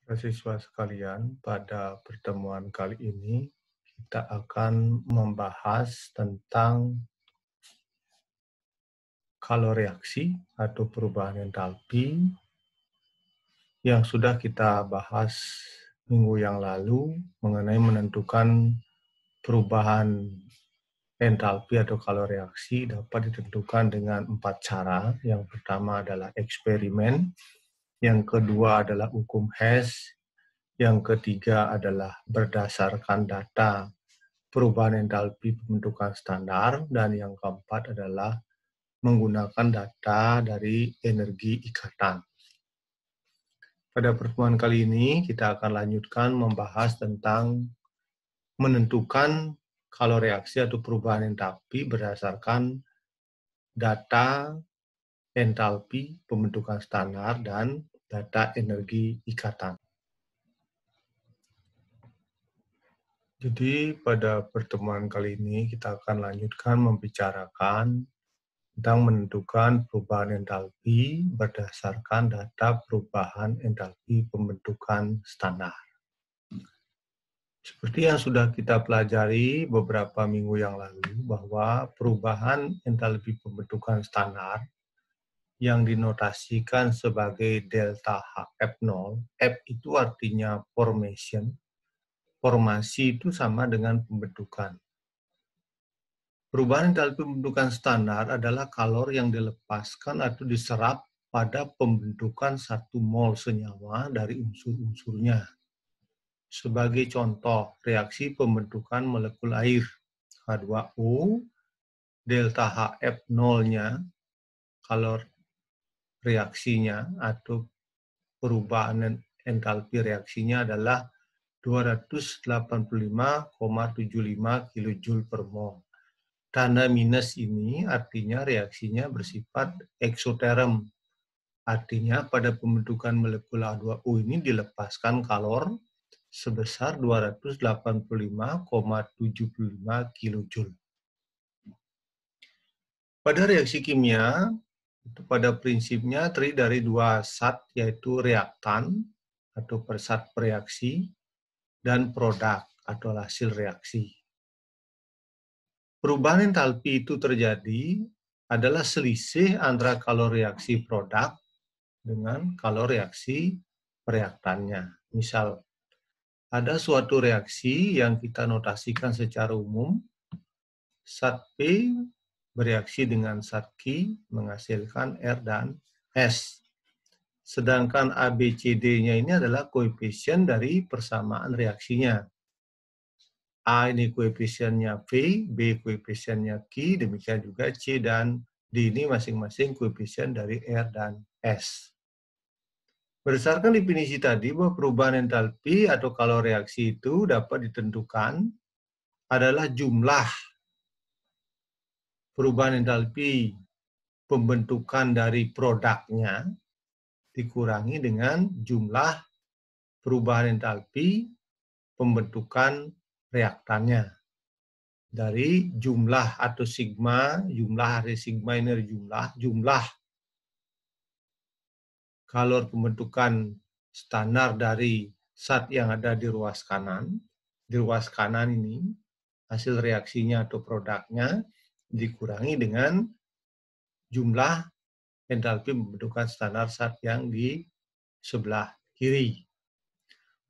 Mahasiswa sekalian, pada pertemuan kali ini kita akan membahas tentang kaloreaksi atau perubahan entalpi yang sudah kita bahas minggu yang lalu mengenai menentukan perubahan entalpi atau kaloreaksi dapat ditentukan dengan 4 cara. Yang pertama adalah eksperimen, yang kedua adalah hukum Hess, yang ketiga adalah berdasarkan data perubahan entalpi pembentukan standar, dan yang keempat adalah menggunakan data dari energi ikatan. Pada pertemuan kali ini kita akan lanjutkan membahas tentang menentukan kaloreaksi atau perubahan entalpi berdasarkan data entalpi pembentukan standar dan data energi ikatan. Jadi pada pertemuan kali ini kita akan lanjutkan membicarakan tentang menentukan perubahan entalpi berdasarkan data perubahan entalpi pembentukan standar. Seperti yang sudah kita pelajari beberapa minggu yang lalu, bahwa perubahan entalpi pembentukan standar yang dinotasikan sebagai delta HF0, F itu artinya formation, formasi itu sama dengan pembentukan. Perubahan entalpi pembentukan standar adalah kalor yang dilepaskan atau diserap pada pembentukan 1 mol senyawa dari unsur-unsurnya. Sebagai contoh, reaksi pembentukan molekul air H2O, delta HF0-nya, kalor reaksinya atau perubahan entalpi reaksinya adalah 285,75 kJ per mol. Tanda minus ini artinya reaksinya bersifat eksoterm. Artinya pada pembentukan molekul H2O ini dilepaskan kalor sebesar 285,75 kJ. Pada reaksi kimia, itu pada prinsipnya terdiri dari 2 zat, yaitu reaktan atau persat bereaksi dan produk atau hasil reaksi. Perubahan entalpi itu terjadi adalah selisih antara kalor reaksi produk dengan kalor reaksi reaktannya. Misal, ada suatu reaksi yang kita notasikan secara umum, zat P bereaksi dengan zat Q menghasilkan R dan S. Sedangkan ABCD-nya ini adalah koefisien dari persamaan reaksinya. A ini koefisiennya V, B koefisiennya Q, demikian juga C dan D ini masing-masing koefisien dari R dan S. Berdasarkan definisi tadi, bahwa perubahan entalpi atau kalor reaksi itu dapat ditentukan adalah jumlah perubahan entalpi pembentukan dari produknya dikurangi dengan jumlah perubahan entalpi pembentukan reaktannya. Dari jumlah atau sigma, jumlah dari sigma ini dari jumlah kalor pembentukan standar dari zat yang ada di ruas kanan. Di ruas kanan ini, hasil reaksinya atau produknya dikurangi dengan jumlah entalpi pembentukan standar zat yang di sebelah kiri.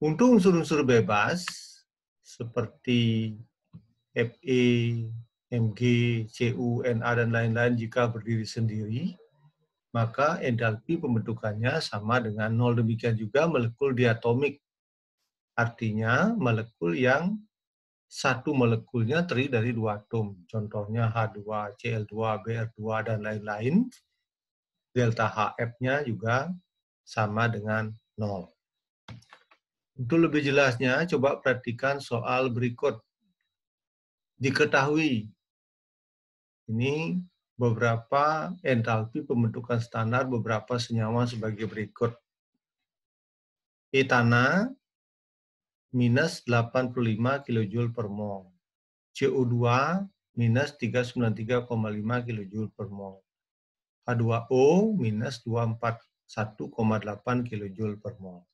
Untuk unsur-unsur bebas, seperti Fe, Mg, Cu, Na, dan lain-lain jika berdiri sendiri, maka entalpi pembentukannya sama dengan 0. Demikian juga molekul diatomik. Artinya molekul yang satu molekulnya terdiri dari 2 atom. Contohnya H2, Cl2, Br2, dan lain-lain. Delta HF-nya juga sama dengan 0. Untuk lebih jelasnya, coba perhatikan soal berikut. Diketahui, ini beberapa entalpi pembentukan standar beberapa senyawa sebagai berikut. Etana minus 85 kJ per mol. CO2 minus 393,5 kJ per mol. H2O minus 241,8 kJ per mol.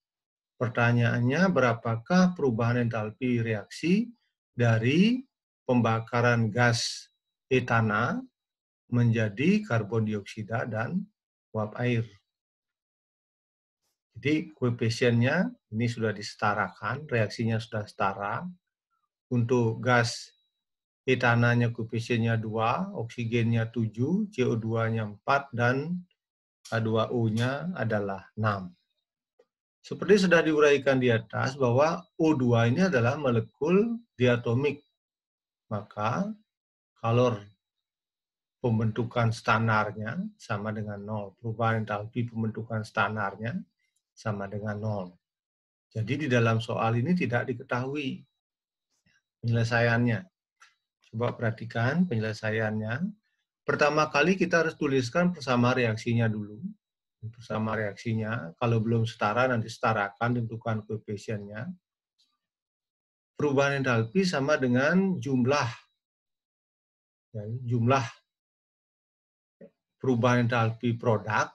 Pertanyaannya, berapakah perubahan entalpi reaksi dari pembakaran gas etana menjadi karbon dioksida dan uap air? Jadi koefisiennya ini sudah disetarakan, reaksinya sudah setara. Untuk gas etananya koefisiennya 2, oksigennya 7, CO2-nya 4, dan H2O-nya adalah 6. Seperti sudah diuraikan di atas bahwa O2 ini adalah molekul diatomik. Maka kalor pembentukan standarnya sama dengan 0. Perubahan entalpi pembentukan standarnya sama dengan 0. Jadi di dalam soal ini tidak diketahui penyelesaiannya. Coba perhatikan penyelesaiannya. Pertama kali kita harus tuliskan persama reaksinya dulu. Bersama reaksinya, kalau belum setara nanti setarakan, tentukan koefisiennya. Perubahan entalpi sama dengan jumlah perubahan entalpi produk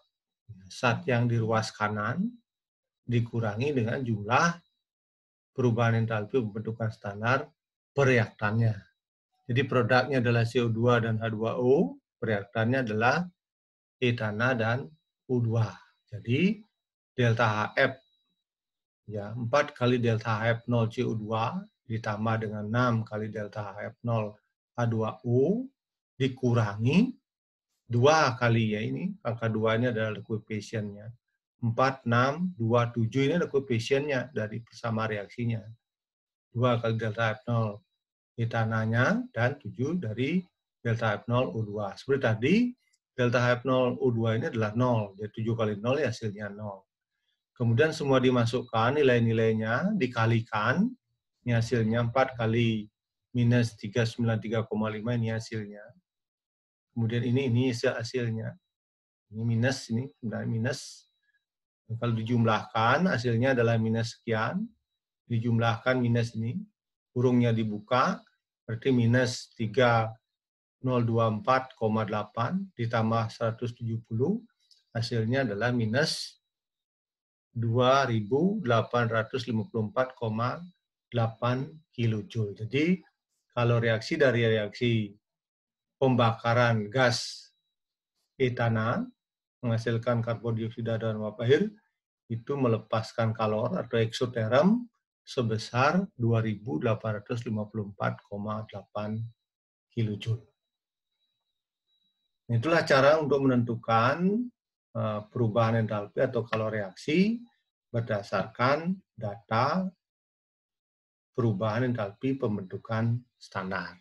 zat yang di ruas kanan dikurangi dengan jumlah perubahan entalpi pembentukan standar pereaktannya. Jadi produknya adalah CO2 dan H2O, pereaktannya adalah etana dan O2. Jadi delta HF ya 4 kali delta HF0 CO2 ditambah dengan 6 kali delta HF0 H2O dikurangi 2 kali ya ini, angka 2 ini adalah koefisiennya. 4, 6, 2, 7 ini adalah koefisiennya dari persama reaksinya. 2 kali delta F0 etananya dan 7 dari delta F0 O2. Seperti tadi, delta F0 O2 ini adalah 0. Jadi 7 kali 0 ya hasilnya 0. Kemudian semua dimasukkan, nilai-nilainya dikalikan. Ini hasilnya 4 kali minus 393,5 ini hasilnya. Kemudian ini hasilnya. Ini minus, ini sebenarnya minus. Kalau dijumlahkan, hasilnya adalah minus sekian. Dijumlahkan minus ini, kurungnya dibuka, berarti minus 3024,8 ditambah 170, hasilnya adalah minus 2854,8 kilojoule. Jadi, kalau reaksi dari reaksi pembakaran gas etana menghasilkan karbon dioksida dan uap air, itu melepaskan kalor atau eksoterm sebesar 2854,8 kilojoule. Itulah cara untuk menentukan perubahan entalpi atau kalor reaksi berdasarkan data perubahan entalpi pembentukan standar.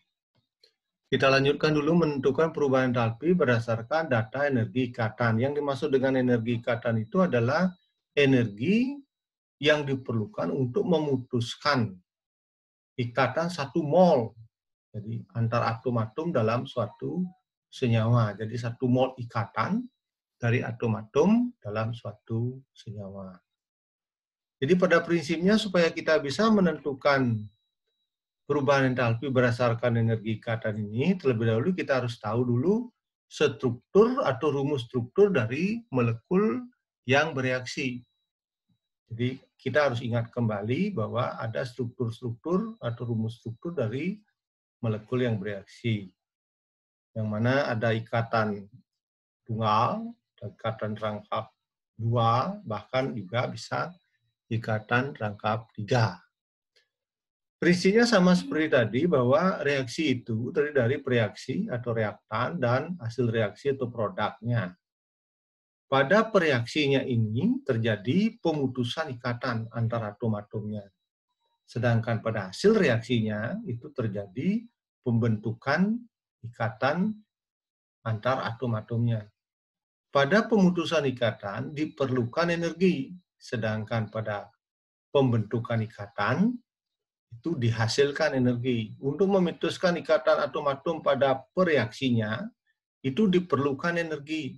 Kita lanjutkan dulu menentukan perubahan entalpi berdasarkan data energi ikatan. Yang dimaksud dengan energi ikatan itu adalah energi yang diperlukan untuk memutuskan ikatan 1 mol. Jadi antar atom-atom dalam suatu senyawa. Jadi 1 mol ikatan dari atom-atom dalam suatu senyawa. Jadi pada prinsipnya supaya kita bisa menentukan perubahan entalpi berdasarkan energi ikatan ini, terlebih dahulu kita harus tahu dulu struktur atau rumus struktur dari molekul yang bereaksi. Jadi kita harus ingat kembali bahwa ada struktur-struktur atau rumus struktur dari molekul yang bereaksi. Yang mana ada ikatan tunggal, ikatan rangkap 2, bahkan juga bisa ikatan rangkap 3. Prinsipnya sama seperti tadi bahwa reaksi itu terdiri dari preaksi atau reaktan dan hasil reaksi atau produknya. Pada preaksinya ini terjadi pemutusan ikatan antara atom-atomnya. Sedangkan pada hasil reaksinya itu terjadi pembentukan ikatan antar atom-atomnya. Pada pemutusan ikatan diperlukan energi, sedangkan pada pembentukan ikatan itu dihasilkan energi. Untuk memutuskan ikatan atom-atom pada pereaksinya, itu diperlukan energi.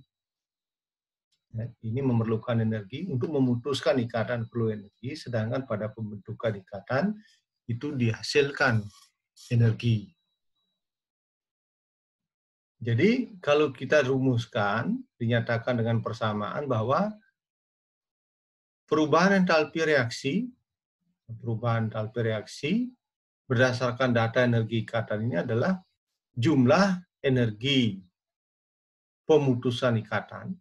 Ini memerlukan energi, untuk memutuskan ikatan perlu energi, sedangkan pada pembentukan ikatan itu dihasilkan energi. Jadi kalau kita rumuskan, dinyatakan dengan persamaan bahwa perubahan entalpi reaksi berdasarkan data energi ikatan ini adalah jumlah energi pemutusan ikatan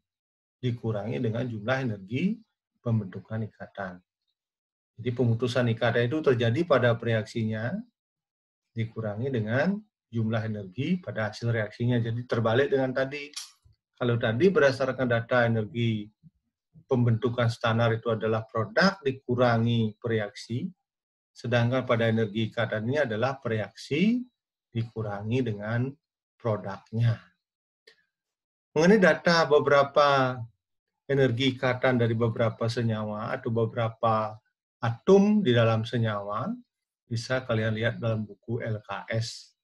dikurangi dengan jumlah energi pembentukan ikatan. Jadi pemutusan ikatan itu terjadi pada reaksinya dikurangi dengan jumlah energi pada hasil reaksinya. Jadi terbalik dengan tadi. Kalau tadi berdasarkan data energi pembentukan standar itu adalah produk dikurangi reaksi, sedangkan pada energi ikatan ini adalah reaksi dikurangi dengan produknya. Mengenai data beberapa energi ikatan dari beberapa senyawa atau beberapa atom di dalam senyawa, bisa kalian lihat dalam buku LKS.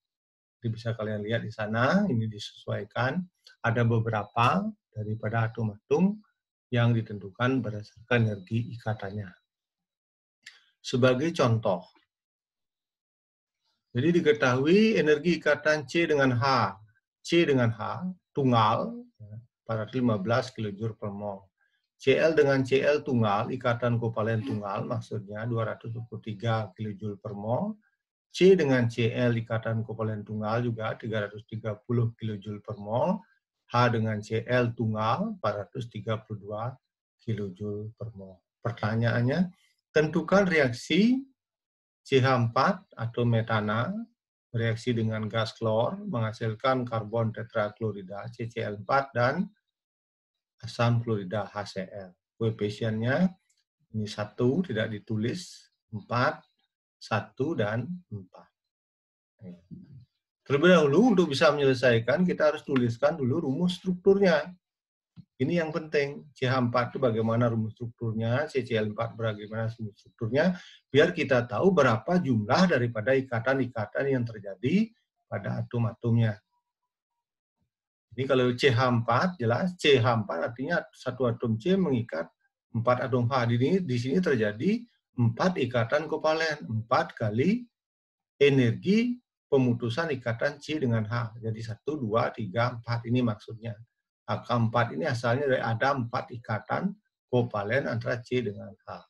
Jadi bisa kalian lihat di sana, ini disesuaikan. Ada beberapa daripada atom-atom yang ditentukan berdasarkan energi ikatannya. Sebagai contoh, jadi diketahui energi ikatan C dengan H tunggal 415 kJ per mol. Cl dengan Cl tunggal, ikatan kovalen tunggal, maksudnya 223 kJ per mol. C dengan Cl, ikatan kovalen tunggal, juga 330 kJ per mol. H dengan Cl tunggal, 432 kJ per mol. Pertanyaannya, tentukan reaksi CH4 atau metana, bereaksi dengan gas klor, menghasilkan karbon tetraklorida CCl4 dan asam klorida HCl. Koefisiennya ini 1, tidak ditulis, 4, 1, dan 4. Terlebih dahulu, untuk bisa menyelesaikan, kita harus tuliskan dulu rumus strukturnya. Ini yang penting. CH4 itu bagaimana rumus strukturnya, CCl4 bagaimana rumus strukturnya, biar kita tahu berapa jumlah daripada ikatan-ikatan yang terjadi pada atom-atomnya. Ini kalau CH4 jelas, CH4 artinya satu atom C mengikat 4 atom H. Di sini terjadi 4 ikatan kovalen, 4 kali energi pemutusan ikatan C dengan H. Jadi 1, 2, 3, 4 ini maksudnya. Angka 4 ini asalnya dari ada 4 ikatan kovalen antara C dengan H.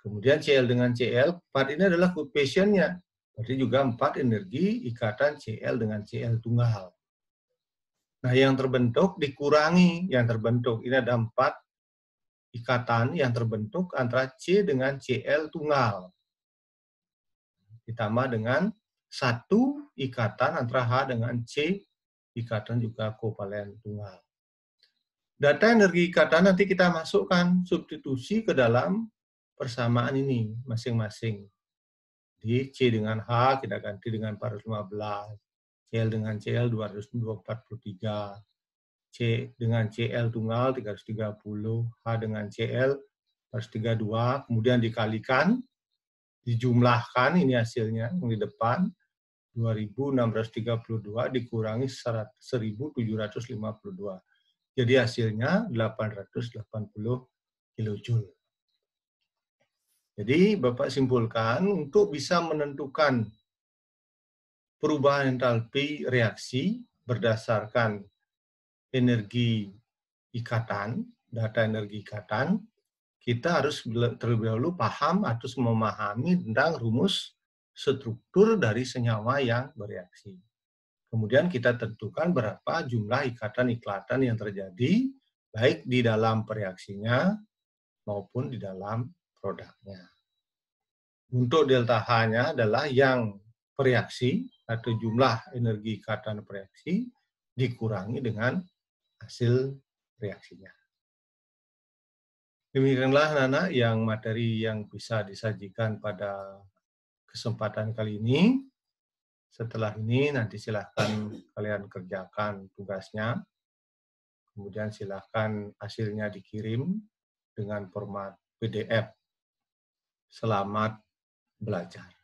Kemudian Cl dengan Cl, 4 ini adalah koefisiennya. Berarti juga 4 energi ikatan Cl dengan Cl tunggal. Nah, yang terbentuk dikurangi. Yang terbentuk, ini ada 4 ikatan yang terbentuk antara C dengan Cl tunggal. Ditambah dengan 1 ikatan antara H dengan C, ikatan juga kovalen tunggal. Data energi ikatan nanti kita masukkan substitusi ke dalam persamaan ini masing-masing. Di C dengan H kita ganti dengan 415, Cl dengan Cl 243, C dengan Cl tunggal 330, H dengan Cl 132, kemudian dikalikan, dijumlahkan, ini hasilnya yang di depan, 2.632 dikurangi 1.752. Jadi hasilnya 880 kJ. Jadi Bapak simpulkan, untuk bisa menentukan perubahan entalpi reaksi berdasarkan energi ikatan, data energi ikatan, kita harus terlebih dahulu paham atau memahami tentang rumus struktur dari senyawa yang bereaksi. Kemudian kita tentukan berapa jumlah ikatan-ikatan yang terjadi, baik di dalam reaksinya maupun di dalam produknya. Untuk delta H-nya adalah yang reaksi atau jumlah energi ikatan reaksi dikurangi dengan hasil reaksinya. Demikianlah anak-anak yang materi yang bisa disajikan pada kesempatan kali ini. Setelah ini nanti silahkan kalian kerjakan tugasnya. Kemudian silahkan hasilnya dikirim dengan format PDF. Selamat belajar.